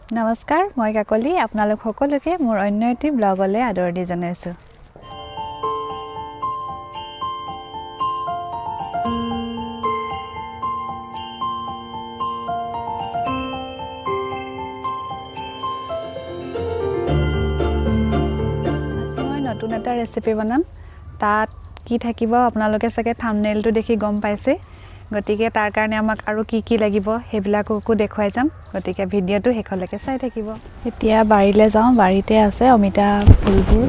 নমস্কাৰ মই কাকলি আপোনালোক সকলোকে মোৰ অন্য এটি ব্লগলৈ আদৰণি জনাইছো মই নতুন এটা ৰেচিপি বনাম তাত কি থাকিব আপোনালোকে সকে থাম্বনেইলটো দেখি গম পাইছে গতিকে তাৰ কাৰণে আমাক আৰু কি লাগিব হেবিলাককো দেখুৱাই যাম গতিকে ভিডিওটো হেখলৈকে চাই থাকিব এতিয়া বাৰীলে যাওঁ বাৰীতে আছে অমিতা ফুলবোৰ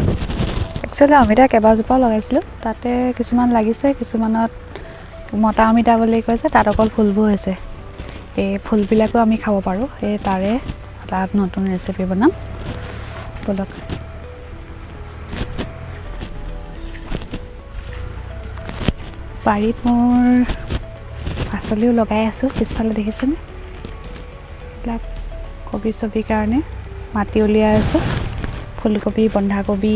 একচুয়ালি অমিতা কেবাজোপা লগাইছিলো তাতে কিছুমান লাগিছে কিছুমানত মটা অমিতা বুলি কৈছে তাত অকল ফুলবোৰ হৈছে এই ফুলবিলাকো আমি খাব পাৰো এই তাৰে তাত নতুন ৰেচিপি বনাম বলক বাৰীত মোৰ পাচলিও লগাই আছো পিছফালে দেখিছেনে লাক কবি ছবি কাৰণে মাটি উলিয়াই আছো ফুলকবি বন্ধাকবি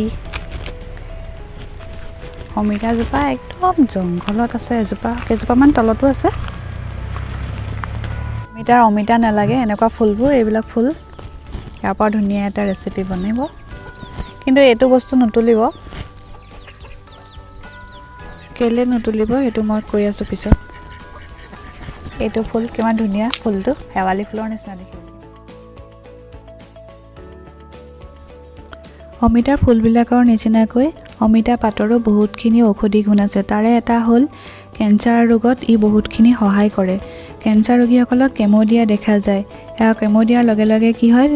অমিতা জোপা একদম জংঘলত আছে কেজোপামান তলতো আছে অমিতা নালাগে এনেকুৱা ফুলবোৰ এইবিলাক ফুল ইয়াৰ পৰা ধুনীয়া এটা ৰেচিপি বনাব কিন্তু এইটো বস্তু নতুলিব কেলে নতুলিব এইটো মই কৈ আছো পিছত এইটো ফুল কিমান ধুনীয়া ফুলটো হেৱালি ফুলৰ নিচিনা দেখিব অমিতাৰ ফুলবিলাকৰ নিচিনাকৈ অমিতা পাতৰো বহুতখিনি ঔষধি গুণ আছে তাৰে এটা হ'ল কেঞ্চাৰ ৰোগত ই বহুতখিনি সহায় কৰে কেঞ্চাৰ ৰোগীসকলক কেমো দিয়া দেখা যায় কেমো দিয়াৰ লগে লগে কি হয়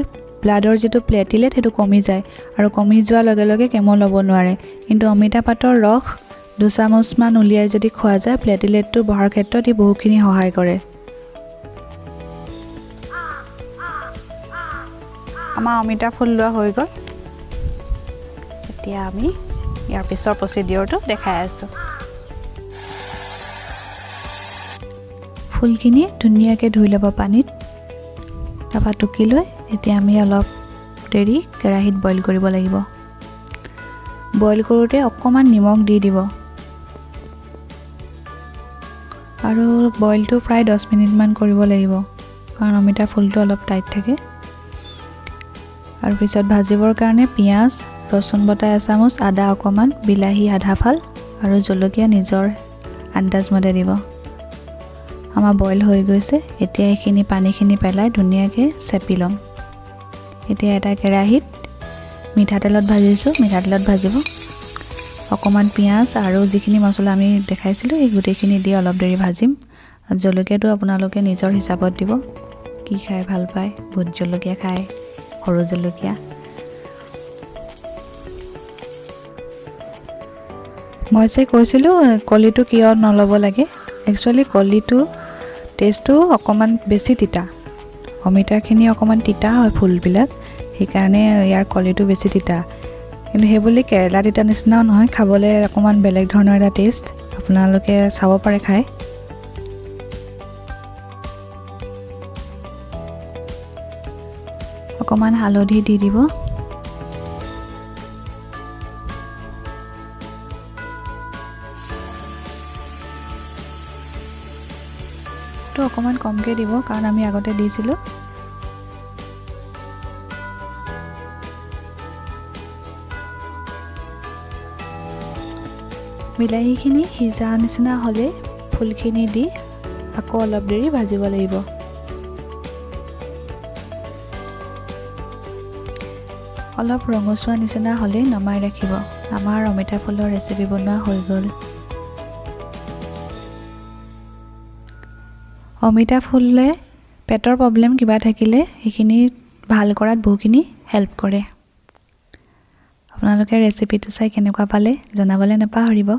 ব্লাডৰ যেটো প্লেটলেট হেতু কমি যায় আৰু কমি যোৱাৰ লগে লগে কেমো ল'ব নোৱাৰে কিন্তু অমিতা পাতৰ ৰস 2 চামুচমান উলিয়াই যদি খোৱা যায় প্লেটলেটটো বহাৰ ক্ষেত্ৰত ই বহুতখিনি সহায় কৰে আমাৰ অমিতা ফুল লোৱা হৈ গ'ল এতিয়া আমি ইয়াৰ পিছৰ প্ৰচিডিউৰটো দেখাই আছো ফুলখিনি ধুনীয়াকৈ ধুই ল'ব পানীত তাৰপা টুকি লৈ এতিয়া আমি অলপ দেৰি কেৰাহীত বইল কৰিব লাগিব বইল কৰোতে অকমান নিমখ দি দিব আৰু বইলটো প্ৰায় 10 মিনিট মান কৰিব লাগিব কাৰণ অমিতা ফুলটো অলপ টাইট থাকে আৰু পিছত ভাজিবৰ কাৰণে পিয়াজ ৰসুন বটা 1 চামুচ আদা অকমান বিলাহী আধা ফাল আৰু জলকীয়া নিজৰ আন্দাজ মতে দিব আমাৰ বইল হৈ গৈছে এতিয়া এইখিনি পানীখিনি পেলাই ধুনীয়াকৈ চেপি লম এতিয়া এটা কেৰাহীত মিঠাতেলত ভাজিছো মিঠাতেলত ভাজিব অকমান পিয়াজ আৰু যিখিনি মছলা আমি দেখাইছিলো এই গুটেখিনি দি অলপ দেৰি ভাজিম জলকীয়াটো আপোনালোকে নিজৰ হিচাপত দিব কি খাই ভাল পায় ভোট জলকীয়া খায় সৰু জলকীয়া মই যে কৈছিলো কলিটো কিয় নলব লাগে একচুয়ালি কলিটো টেষ্টটো অকমান বেছি তিতা অমিতাখিনি অকমান তিতা হয় ফুলবিলাক সেইকাৰণে ইয়াৰ কলিটো বেছি তিতা কিন্তু হেবুলি কেৰেলা তিতা নিচিনাও নহয় খাবলৈ অকমান বেলেগ ধৰণৰ এটা টেষ্ট আপোনালোকে চাব পাৰে খাই অকমান হালধি দি দিব তো অকমান কমকে দিব কাৰণ আমি আগতে দিছিলো বিলাহীখিনি সিজা নিচিনা হলে ফুলখিনি দি আকৌ অলপ দেৰি ভাজিব লাগিব অলপ ৰঙচুৱা নিচিনা হলে নমাই ৰাখিব আমাৰ অমিতা ফুলৰ ৰেচিপি বনোৱা হৈ গ'ল অমিতা ফুলে পেটৰ প্ৰবলেম কিবা থাকিলে সেইখিনি ভাল কৰাত বহুখিনি হেল্প কৰে আপোনালোকে ৰেচিপিটো চাই কেনেকুৱা পালে জনাবলৈ নাপাহৰিব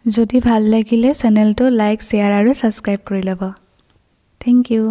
যদি ভাল লাগিলে চেনেলটো লাইক শেয়াৰ আৰু সাবস্ক্ৰাইব কৰি ল'ব থ্যাংক ইউ